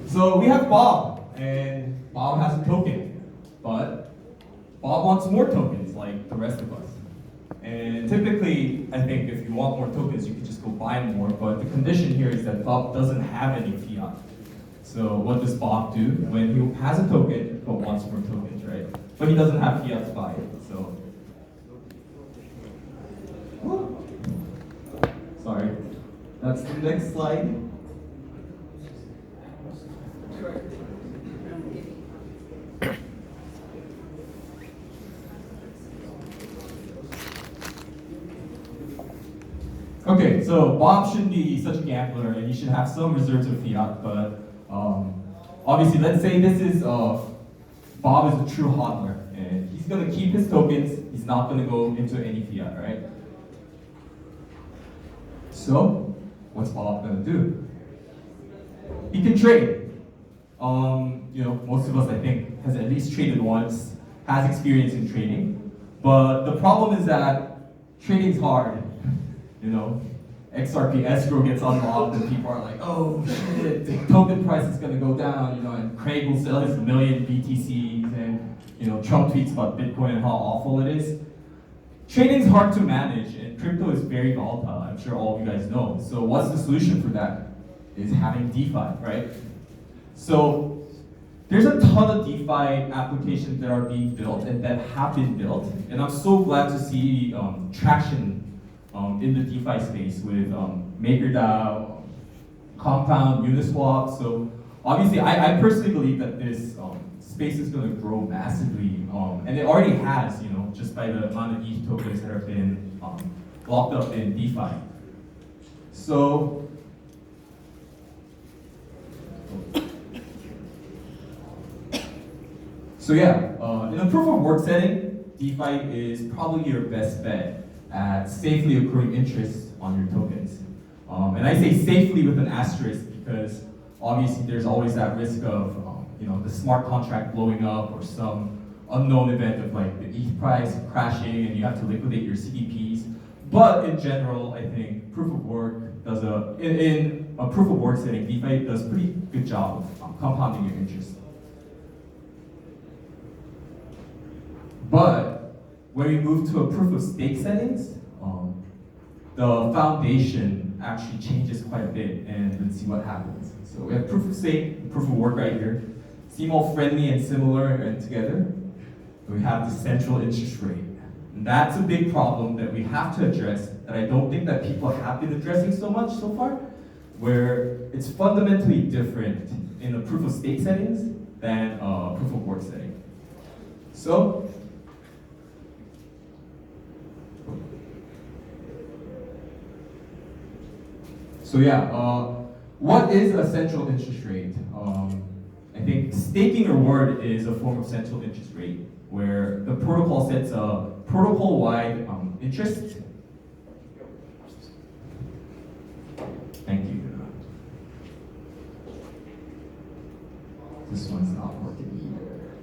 So we have Bob, and Bob has a token, but Bob wants more tokens like the rest of us. And typically, I think if you want more tokens, you can just go buy more, but the condition here is that Bob doesn't have any fiat. So what does Bob do when he has a token but wants more tokens, right? But he doesn't have fiat to buy it, so. Sorry, that's the next slide. Okay, so Bob shouldn't be such a gambler and he should have some reserves of fiat, but obviously let's say this is, Bob is a true hodler and he's gonna keep his tokens, he's not gonna go into any fiat, right? So, what's Bob gonna do? He can trade. Most of us I think has at least traded once, has experience in trading, but the problem is that trading's hard. XRP escrow gets unlocked and people are like, oh shit, the token price is gonna go down, and Craig will sell his million BTCs and Trump tweets about Bitcoin and how awful it is. Trading's hard to manage and crypto is very volatile, I'm sure all of you guys know. So what's the solution for that? Is having DeFi, right? So there's a ton of DeFi applications that are being built and that have been built, and I'm so glad to see traction in the DeFi space with MakerDAO, Compound, Uniswap. So obviously, I personally believe that this space is going to grow massively, and it already has, just by the amount of ETH tokens that have been locked up in DeFi. So yeah, in a proof of work setting, DeFi is probably your best bet at safely accruing interest on your tokens. And I say safely with an asterisk because obviously there's always that risk of the smart contract blowing up or some unknown event of like the ETH price crashing and you have to liquidate your CDPs. But in general, I think proof of work does in a proof of work setting, DeFi does a pretty good job of compounding your interest. But when we move to a proof of stake settings, the foundation actually changes quite a bit, and let's see what happens. So we have proof of stake, proof of work right here. Seem all friendly and similar and together. We have the central interest rate. And that's a big problem that we have to address that I don't think that people have been addressing so much so far, where it's fundamentally different in a proof of stake settings than a proof of work setting. So yeah, what is a central interest rate? I think staking reward is a form of central interest rate where the protocol sets a protocol-wide interest. Thank you. This one's not working either.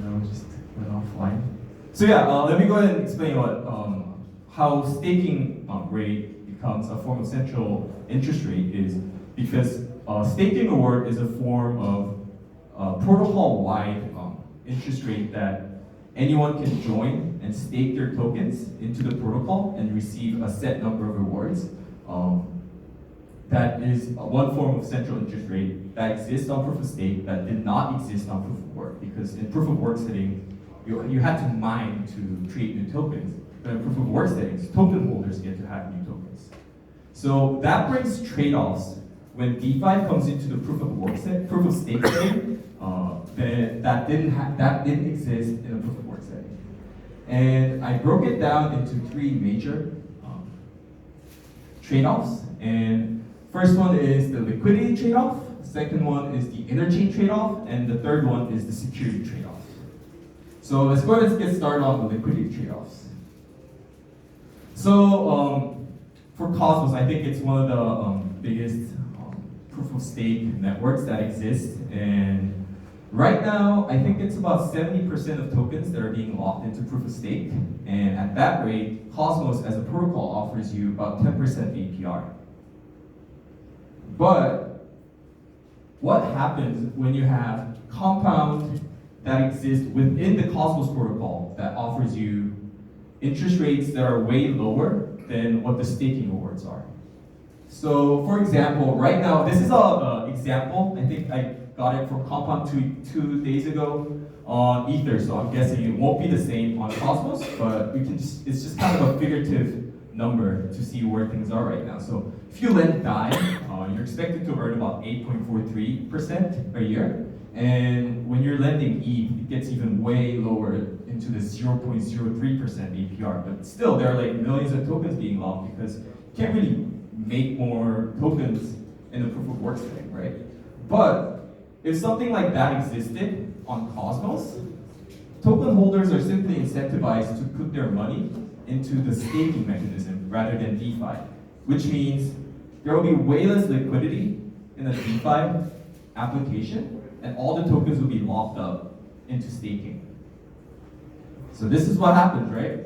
No, just went offline. So yeah, let me go ahead and explain how staking rate becomes a form of central interest rate is because staking reward is a form of protocol-wide interest rate that anyone can join and stake their tokens into the protocol and receive a set number of rewards. That is one form of central interest rate that exists on proof of stake that did not exist on proof of work, because in proof of work setting, you had to mine to create new tokens. But in proof of work settings, token holders get to have new tokens. So that brings trade-offs. When DeFi comes into the proof of stake setting, then that didn't exist in a proof of work setting. And I broke it down into three major trade-offs. And first one is the liquidity trade-off. Second one is the interchain trade-off, and the third one is the security trade-off. So let's go ahead and get started on the liquidity trade-offs. So for Cosmos, I think it's one of the biggest proof of stake networks that exist, and right now I think it's about 70% of tokens that are being locked into proof of stake, and at that rate, Cosmos as a protocol offers you about 10% APR. But what happens when you have compound that exists within the Cosmos protocol that offers you interest rates that are way lower than what the staking rewards are. So for example, right now, this is an example. I think I got it from Compound two days ago on Ether, so I'm guessing it won't be the same on Cosmos, but it's just kind of a figurative number to see where things are right now. So if you lend DAI, you're expected to earn about 8.43% a year. And when you're lending ETH, it gets even way lower into the 0.03% APR. But still, there are like millions of tokens being locked because you can't really make more tokens in the proof of work setting, right? But if something like that existed on Cosmos, token holders are simply incentivized to put their money into the staking mechanism rather than DeFi, which means there will be way less liquidity in a DeFi application, and all the tokens will be locked up into staking. So this is what happens, right?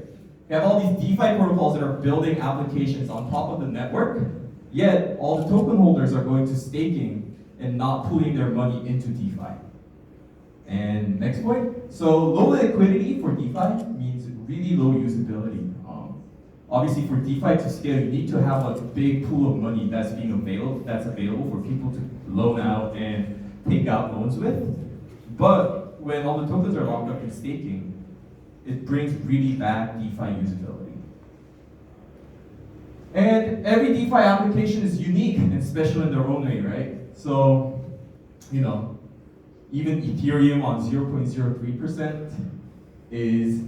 You have all these DeFi protocols that are building applications on top of the network, yet all the token holders are going to staking and not putting their money into DeFi. And next point, so low liquidity for DeFi means really low usability. Obviously, for DeFi to scale, you need to have a big pool of money that's available for people to loan out and take out loans with. But when all the tokens are locked up in staking, it brings really bad DeFi usability. And every DeFi application is unique and special in their own way, right? So, even Ethereum on 0.03% is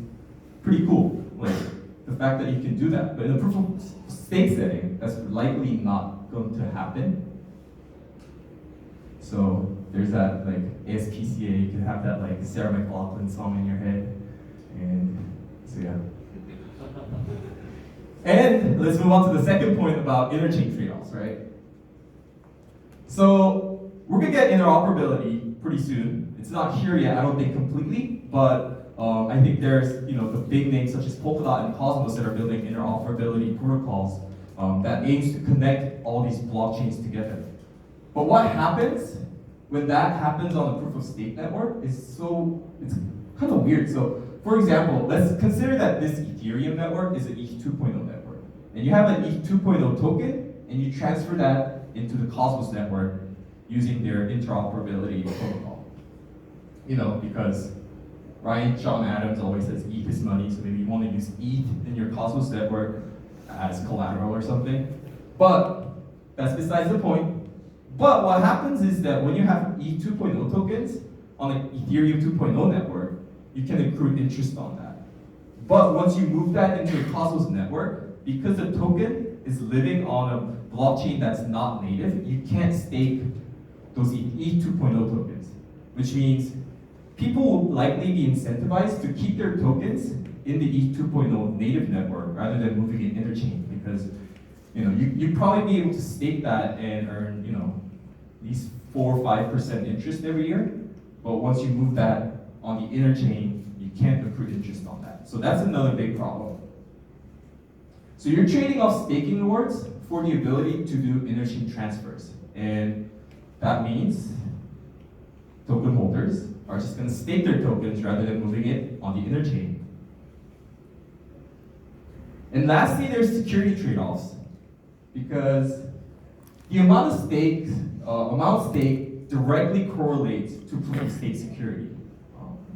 pretty cool. Like, the fact that you can do that. But in a proof of stake setting, that's likely not going to happen. So there's that like ASPCA, you can have that like Sarah McLachlan song in your head. And so yeah. And let's move on to the second point about interchain trade-offs, right? So we're gonna get interoperability pretty soon. It's not here yet, I don't think completely, but I think there's the big names such as Polkadot and Cosmos that are building interoperability protocols that aims to connect all these blockchains together. But what happens when that happens on a proof of stake network it's kind of weird. So for example, let's consider that this Ethereum network is an ETH 2.0 network. And you have an ETH 2.0 token and you transfer that into the Cosmos network using their interoperability protocol. Because John Adams always says ETH is money, so maybe you want to use ETH in your Cosmos network as collateral or something. But that's besides the point. But what happens is that when you have ETH 2.0 tokens on an Ethereum 2.0 network, you can accrue interest on that. But once you move that into a Cosmos network, because the token is living on a blockchain that's not native, you can't stake those ETH 2.0 tokens, which means people will likely be incentivized to keep their tokens in the ETH 2.0 native network rather than moving it interchain, because you'd probably be able to stake that and earn at least 4 or 5% interest every year. But once you move that on the interchain, you can't accrue interest on that. So that's another big problem. So you're trading off staking rewards for the ability to do interchain transfers, and that means token holders are just going to stake their tokens rather than moving it on the interchain. And lastly, there's security trade-offs, because the amount staked directly correlates to proof of stake security.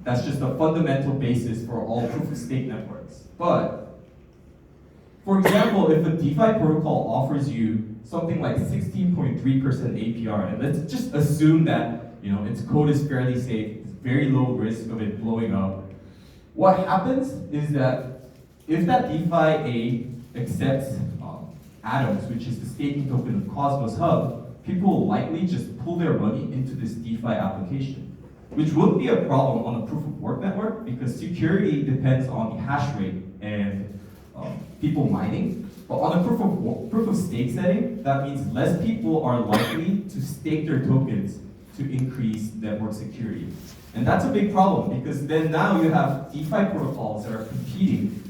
That's just a fundamental basis for all proof of stake networks. But for example, if a DeFi protocol offers you something like 16.3% APR, and let's just assume that its code is fairly safe, it's very low risk of it blowing up. What happens is that if that DeFi accepts Atoms, which is the staking token of Cosmos Hub, people will likely just pull their money into this DeFi application, which wouldn't be a problem on a proof of work network because security depends on the hash rate and people mining. But on a proof of stake setting, that means less people are likely to stake their tokens to increase network security. And that's a big problem because then now you have DeFi protocols that are competing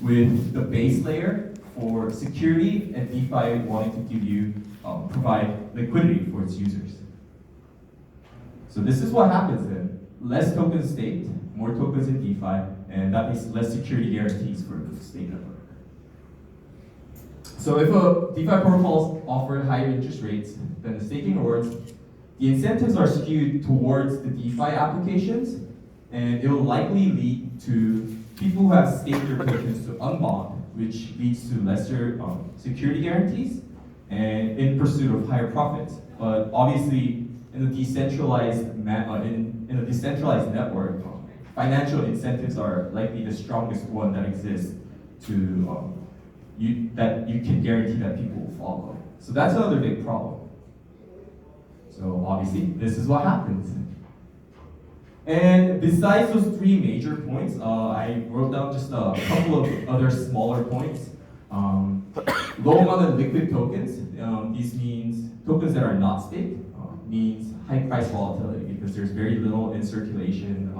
with the base layer for security and DeFi wanting to provide liquidity for its users. So this is what happens then. Less tokens staked, more tokens in DeFi, and that makes less security guarantees for the stake network. So if a DeFi protocol offers higher interest rates than the staking rewards, the incentives are skewed towards the DeFi applications, and it will likely lead to people who have staked their tokens to unbond, which leads to lesser security guarantees and in pursuit of higher profits. But obviously, in a decentralized in a decentralized network, financial incentives are likely the strongest one that exists to that you can guarantee that people will follow. So that's another big problem. So obviously, this is what happens. And besides those three major points, I wrote down just a couple of other smaller points. Low amount of liquid tokens. These means tokens that are not staked. Means high price volatility because there's very little in circulation,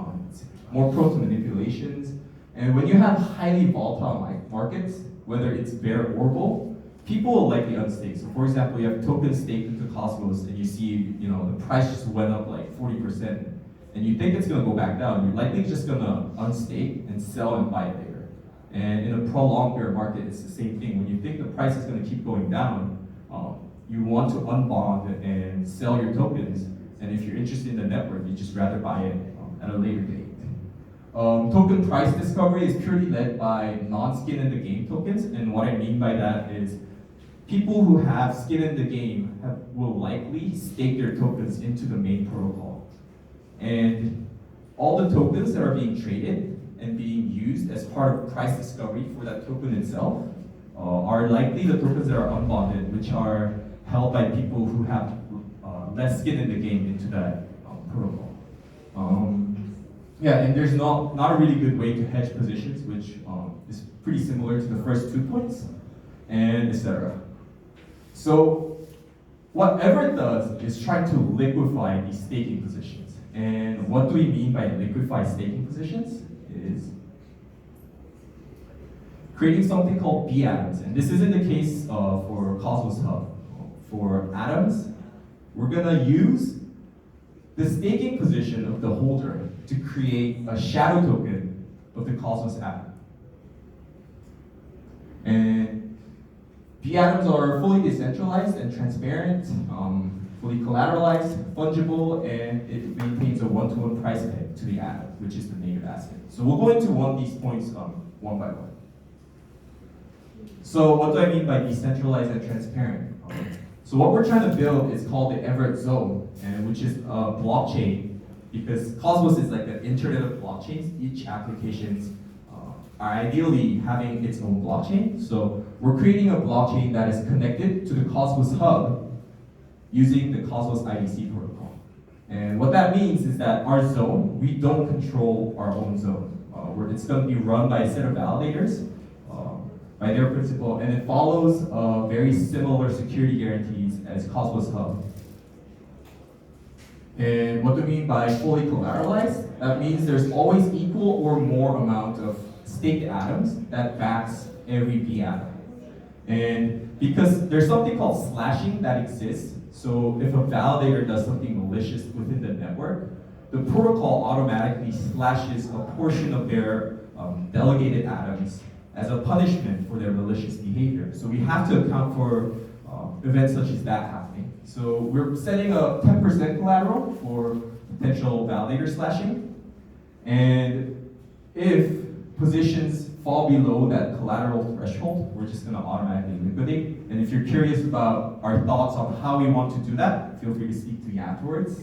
more prone to manipulations. And when you have highly volatile markets, whether it's bear or bull, people will likely unstake. So for example, you have tokens staked into Cosmos and you see, the price just went up like 40%, and you think it's gonna go back down, you're likely just gonna unstake and sell and buy it later. And in a prolonged bear market, it's the same thing. When you think the price is gonna keep going down, you want to unbond and sell your tokens, and if you're interested in the network, you just rather buy it at a later date. Token price discovery is purely led by non-skin in the game tokens, and what I mean by that is people who have skin in the game will likely stake their tokens into the main protocol. And all the tokens that are being traded and being used as part of price discovery for that token itself are likely the tokens that are unbonded, which are held by people who have less skin in the game into that protocol. Yeah, and there's not a really good way to hedge positions, which is pretty similar to the first 2 points, and etc. So what Everett does is try to liquefy these staking positions. And what do we mean by liquefy staking positions? Is creating something called B atoms. And this isn't the case for Cosmos Hub. For atoms, we're gonna use the staking position of the holder to create a shadow token of the Cosmos atom. And B atoms are fully decentralized and transparent, fully collateralized, fungible, and it maintains a one-to-one price peg to the atom, which is the native asset. So we'll go into one of these points one by one. So what do I mean by decentralized and transparent? So what we're trying to build is called the Everett Zone, and which is a blockchain, because Cosmos is like the internet of blockchains. Each applications are ideally having its own blockchain. So we're creating a blockchain that is connected to the Cosmos Hub using the Cosmos IDC protocol. And what that means is that our zone, we don't control our own zone. It's going to be run by a set of validators by their principle, and it follows very similar security guarantees as Cosmos Hub. And what do we mean by fully collateralized? That means there's always equal or more amount of staked atoms that backs every B atom. And because there's something called slashing that exists, so if a validator does something malicious within the network, the protocol automatically slashes a portion of their delegated atoms as a punishment for their malicious behavior. So we have to account for events such as that happening. So we're setting a 10% collateral for potential validator slashing. And if positions fall below that collateral threshold, we're just gonna automatically liquidate. And if you're curious about our thoughts on how we want to do that, feel free to speak to me afterwards.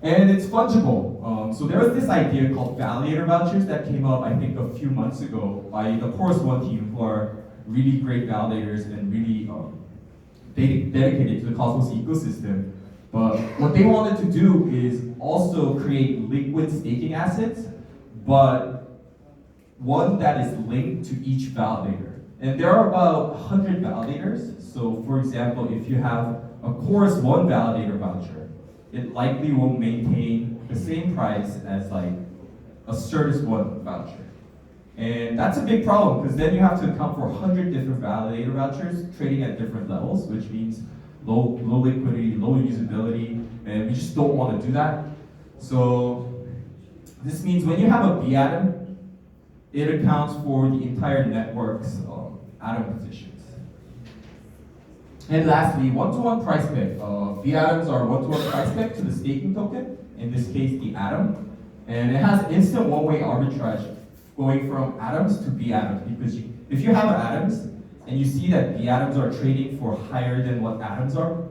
And it's fungible. So there was this idea called validator vouchers that came up, I think, a few months ago by the Chorus One team, who are really great validators and really dedicated to the Cosmos ecosystem. But what they wanted to do is also create liquid staking assets, but one that is linked to each validator. And there are about 100 validators. So for example, if you have a Chorus One validator voucher, it likely will maintain the same price as like a Certus One voucher. And that's a big problem because then you have to account for 100 different validator vouchers trading at different levels, which means low liquidity, low usability, and we just don't want to do that. So this means when you have a B atom, it accounts for the entire network's atom positions. And lastly, one-to-one price peg. B atoms are one-to-one price peg to the staking token, in this case the atom. And it has instant one-way arbitrage going from atoms to B atoms, because if you have atoms and you see that B atoms are trading for higher than what atoms are,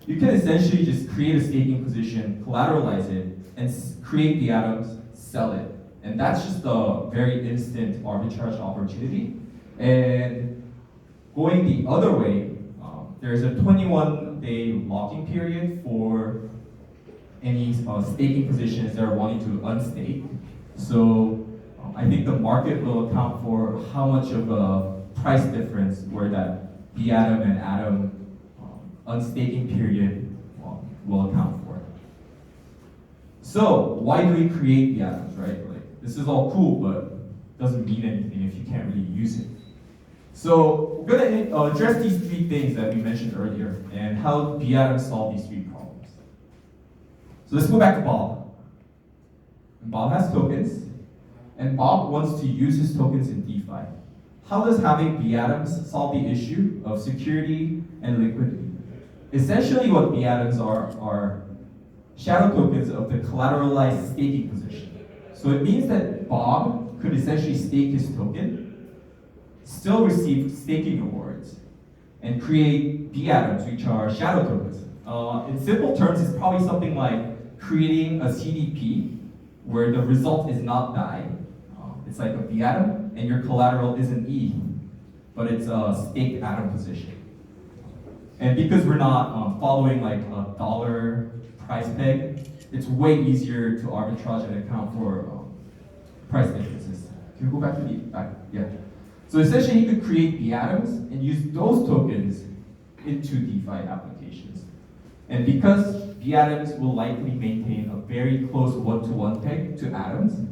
you can essentially just create a staking position, collateralize it, and create the atoms, sell it. And that's just a very instant arbitrage opportunity. And going the other way, there's a 21-day locking period for any staking positions that are wanting to unstake. So I think the market will account for how much of a price difference where that B atom and atom unstaking period will account for. So why do we create the atoms, right? Like, this is all cool, but doesn't mean anything if you can't really use it. So we're going to address these three things that we mentioned earlier and how B atoms solve these three problems. So let's go back to Bob. And Bob has tokens, and Bob wants to use his tokens in DeFi. How does having B atoms solve the issue of security and liquidity? Essentially what B atoms are shadow tokens of the collateralized staking position. So it means that Bob could essentially stake his token, still receive staking rewards, and create B atoms, which are shadow tokens. In simple terms, it's probably something like creating a CDP where the result is not DAI. It's like a B atom, and your collateral isn't E, but it's a staked atom position. And because we're not following like a dollar price peg, it's way easier to arbitrage and account for price differences. Can we go back to the back? Yeah. So essentially, you could create B atoms and use those tokens into DeFi applications. And because B atoms will likely maintain a very close one-to-one peg to atoms,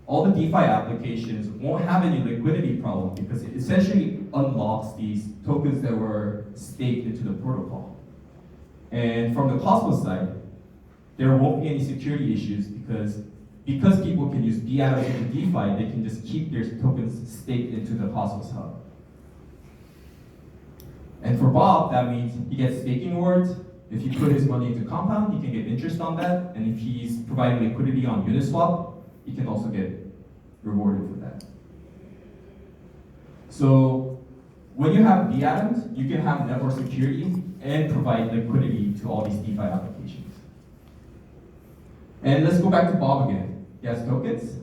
all the DeFi applications won't have any liquidity problem because it essentially unlocks these tokens that were staked into the protocol. And from the Cosmos side, there won't be any security issues because people can use B atoms into DeFi, they can just keep their tokens staked into the Cosmos hub. And for Bob, that means he gets staking rewards. If he put his money into Compound, he can get interest on that. And if he's providing liquidity on Uniswap, he can also get rewarded for that. So when you have B atoms, you can have network security and provide liquidity to all these DeFi applications. And let's go back to Bob again. He has tokens.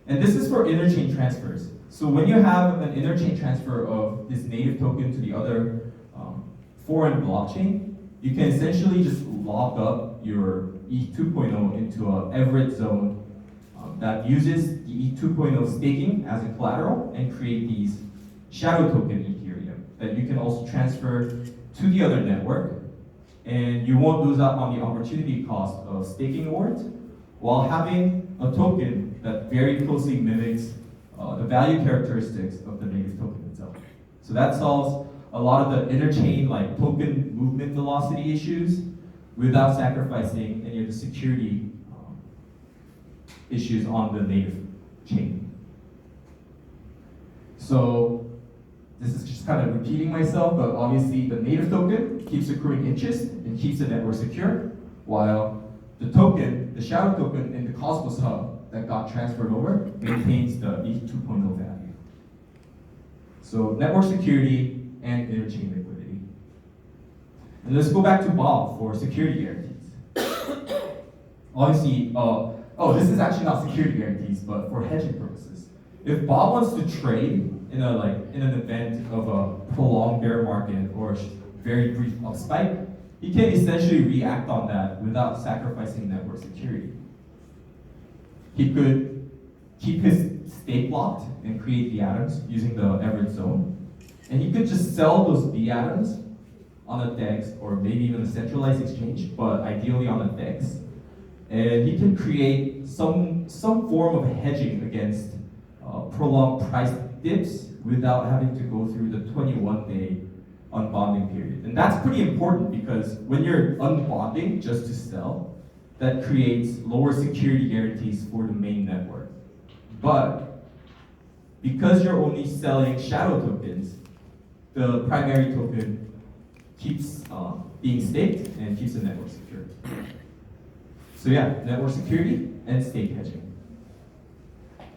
And this is for interchain transfers. So when you have an interchain transfer of this native token to the other foreign blockchain, you can essentially just lock up your ETH 2.0 into an Everett zone that uses the ETH 2.0 staking as a collateral and create these shadow token Ethereum that you can also transfer to the other network. And you won't lose out on the opportunity cost of staking rewards while having a token that very closely mimics the value characteristics of the native token itself. So that solves a lot of the interchain like token movement velocity issues without sacrificing any of the security issues on the native chain. So this is just kind of repeating myself, but obviously the native token keeps accruing interest and keeps the network secure, while the token, the shadow token in the Cosmos hub that got transferred over maintains the ETH 2.0 value. So network security and interchain liquidity. And let's go back to Bob for security guarantees. Obviously, this is actually not security guarantees, but for hedging purposes. If Bob wants to trade in an event of a prolonged bear market or a very brief upspike, he can essentially react on that without sacrificing network security. He could keep his stake locked and create the atoms using the Everett zone. And he could just sell those B atoms on a DEX or maybe even a centralized exchange, but ideally on a DEX. And he can create some form of hedging against prolonged price dips without having to go through the 21-day unbonding period. And that's pretty important because when you're unbonding just to sell, that creates lower security guarantees for the main network. But because you're only selling shadow tokens, the primary token keeps being staked and keeps the network secure. So yeah, network security and stake hedging.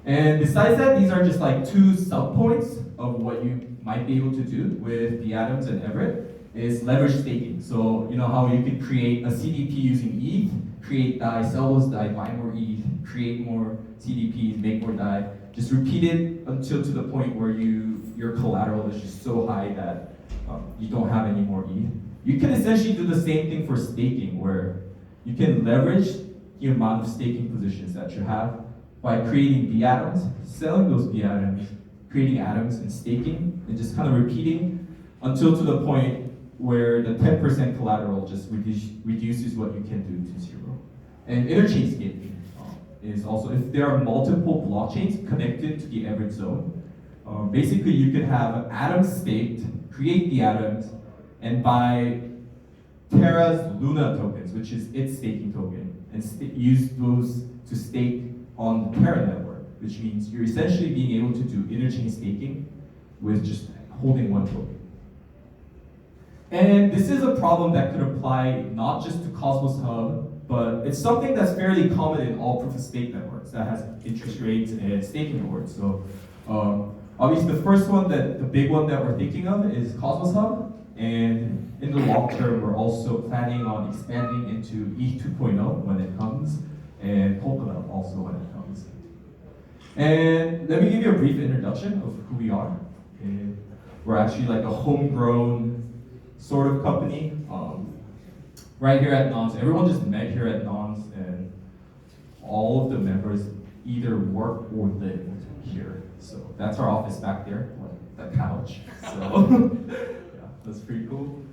And besides that, these are just like two sub-points of what you might be able to do with the Atoms and Everett is leverage staking. So you know how you can create a CDP using ETH, create DAI, sell those DAI, buy more ETH, create more CDPs, make more DAI. Just repeat it until to the point where your collateral is just so high that you don't have any more ETH. You can essentially do the same thing for staking, where you can leverage the amount of staking positions that you have by creating B atoms, selling those B atoms, creating atoms and staking, and just kind of repeating until to the point where the 10% collateral just reduces what you can do to zero. And interchain staking is also, if there are multiple blockchains connected to the Everett zone, basically you could have atoms staked, create the atoms, and buy Terra's Luna tokens, which is its staking token, and use those to stake on the Terra network, which means you're essentially being able to do interchain staking with just holding one token. And this is a problem that could apply not just to Cosmos Hub, but it's something that's fairly common in all proof of stake networks that has interest rates and staking rewards. So obviously the first one, the big one that we're thinking of is Cosmos Hub. And in the long term, we're also planning on expanding into ETH 2.0 when it comes, and Polkadot also when it comes. And let me give you a brief introduction of who we are. And we're actually like a homegrown sort of company. Right here at Nons, everyone just met here at Nons, and all of the members either work or live here. So that's our office back there, like the couch. So yeah, that's pretty cool.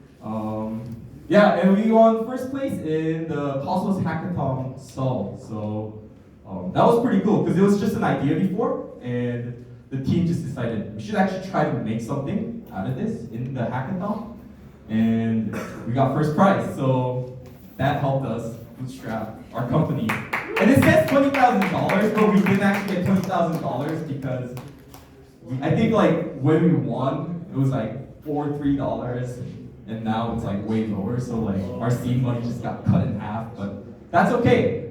Yeah, and we won first place in the Cosmos Hackathon solve. So that was pretty cool because it was just an idea before, and the team just decided we should actually try to make something out of this in the hackathon. And we got first prize, so that helped us bootstrap our company. And it says $20,000, but we didn't actually get $20,000 because I think like when we won, it was like $3, and now it's like way lower. So like our seed money just got cut in half, but that's okay.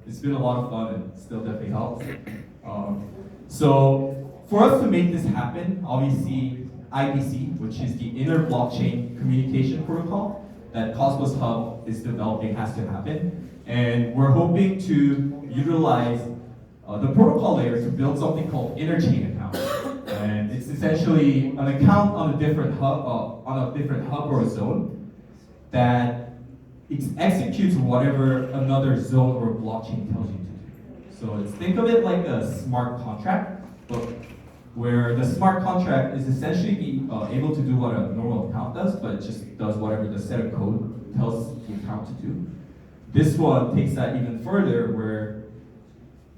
It's been a lot of fun and still definitely helps. So for us to make this happen, obviously IBC, which is the inner blockchain communication protocol that Cosmos Hub is developing, has to happen. And we're hoping to utilize the protocol layer to build something called interchain account. And it's essentially an account on a different hub, or a zone that executes whatever another zone or blockchain tells you to do. So think of it like a smart contract, but where the smart contract is essentially able to do what a normal account does, but it just does whatever the set of code tells the account to do. This one takes that even further, where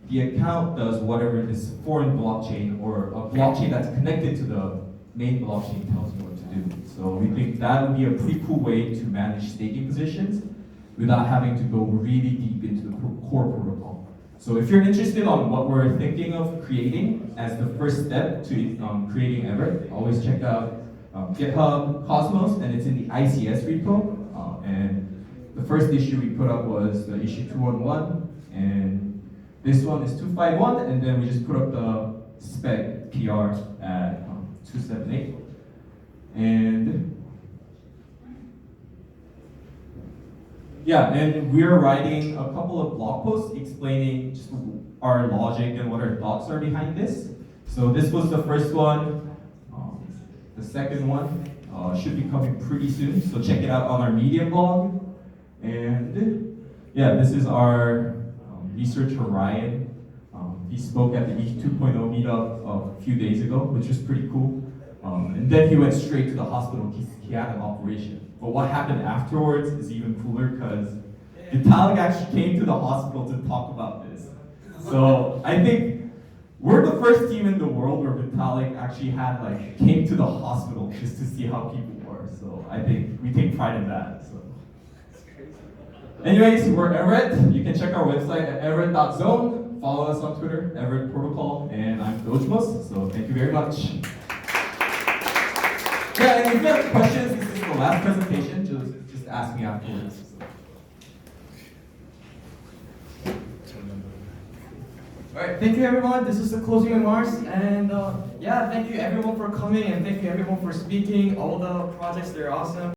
the account does whatever this foreign blockchain or a blockchain that's connected to the main blockchain tells you what to do. So we think that would be a pretty cool way to manage staking positions without having to go really deep into the core protocol. So if you're interested on what we're thinking of creating as the first step to creating Everett, always check out GitHub Cosmos, and it's in the ICS repo. And the first issue we put up was the issue 211, and this one is 251, and then we just put up the spec PR at 278. And yeah, and we're writing a couple of blog posts explaining just our logic and what our thoughts are behind this. So this was the first one. The second one should be coming pretty soon, so check it out on our Medium blog. And yeah, this is our researcher Ryan. He spoke at the ETH 2.0 meetup a few days ago, which was pretty cool. And then he went straight to the hospital because he had an operation. But what happened afterwards is even cooler because Vitalik actually came to the hospital to talk about this. So I think we're the first team in the world where Vitalik actually came to the hospital just to see how people So I think we take pride in that. So. Anyways, we're Everett. You can check our website at everett.zone. Follow us on Twitter, Everett Protocol, and I'm Dojmos. So thank you very much. Yeah, and if you have questions, this is the last presentation. Just ask me afterwards. Alright, thank you everyone. This is the closing remarks, and yeah, thank you everyone for coming, and thank you everyone for speaking. All the projects, they're awesome.